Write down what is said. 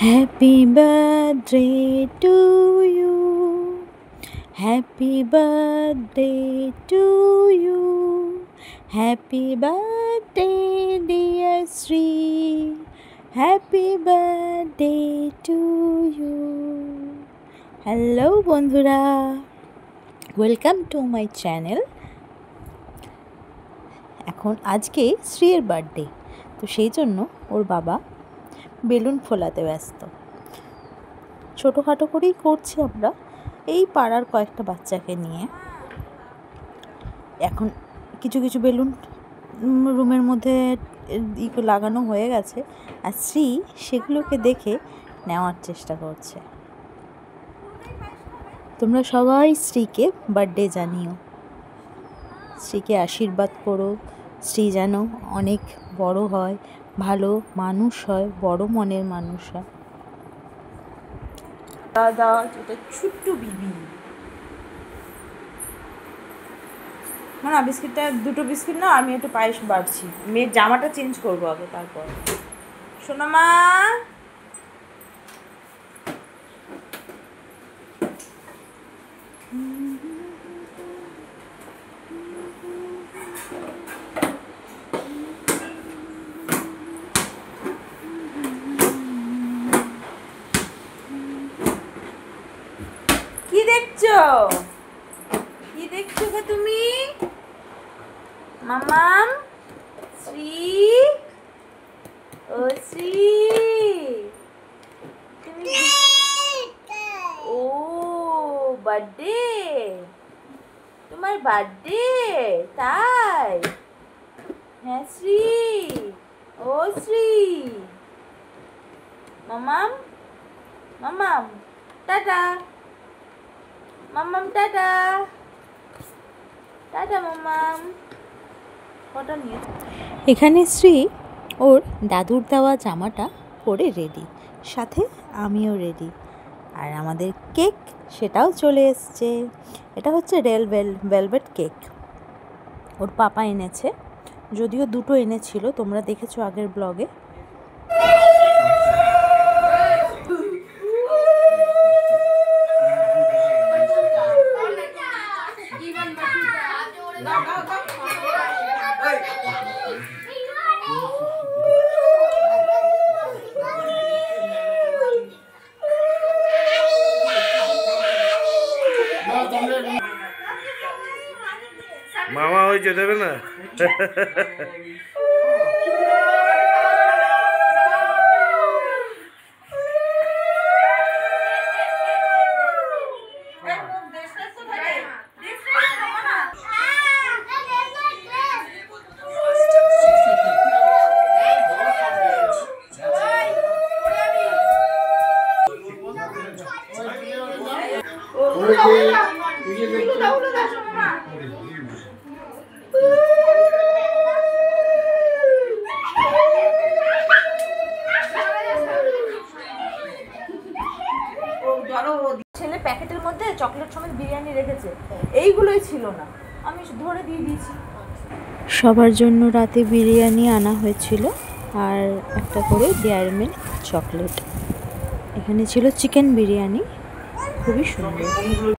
Happy birthday to you. Happy birthday to you. Happy birthday dear Sri. Happy birthday to you. Hello বন্ধুরা, welcome to my channel. এখন আজকে শ্রীর birthday, তো সেই জন্য ওর বাবা balloon ফোলাতে ব্যস্ত। ছোটোখাটো করেই করছি আমরা, এই পাড়ার কয়েকটা বাচ্চাকে নিয়ে। এখন কিছু কিছু বেলুন রুমের মধ্যে লাগানো হয়ে গেছে, আর শ্রী সেগুলোকে দেখে নেওয়ার চেষ্টা করছে। তোমরা সবাই শ্রীকে বার্থডে জানিও, শ্রীকে আশীর্বাদ করো, শ্রী যেন অনেক বড় হয়, ভালো মানুষ হয়, বড় মনের মানুষ হয়। দাদা এটা ছোট্ট বিবি না, বিস্কিটটা দুটো বিস্কিট না, আমি একটু পায়েস বাড়ছি। মেয়ের জামাটা চেঞ্জ করবো আগে, তারপর। শোনো মা, কি দেখছো? কি দেখছো গো তুমি? মামাম, শ্রী, ও শ্রী, তুমি ও বার্থডে, তোমার বার্থডে তাই? হ্যাঁ শ্রী, ও শ্রী, মামাম, মামাম টাটা, মামাম টাটা, টাটা মামাম। কটা নিয়ে এখানে শ্রী ওর দাদুর দেওয়া জামাটা পরে রেডি, সাথে আমিও রেডি। আর আমাদের কেক সেটাও চলে এসছে। এটা হচ্ছে রেড ভেলভেট কেক, ওর পাপা এনেছে, যদিও দুটো এনেছিল, তোমরা দেখেছো আগের ব্লগে। মামা হয়েছে দেবে না? ছেলে প্যাকেটের মধ্যে চকলেট সমেত বিরিয়ানি রেখেছে, এইগুলোই ছিল না, আমি ধরে দিয়ে দিয়েছি। সবার জন্য রাতে বিরিয়ানি আনা হয়েছিল, আর একটা করে ডেয়ারি মিল্ক চকলেট। এখানে ছিল চিকেন বিরিয়ানি, খুবই সুন্দর।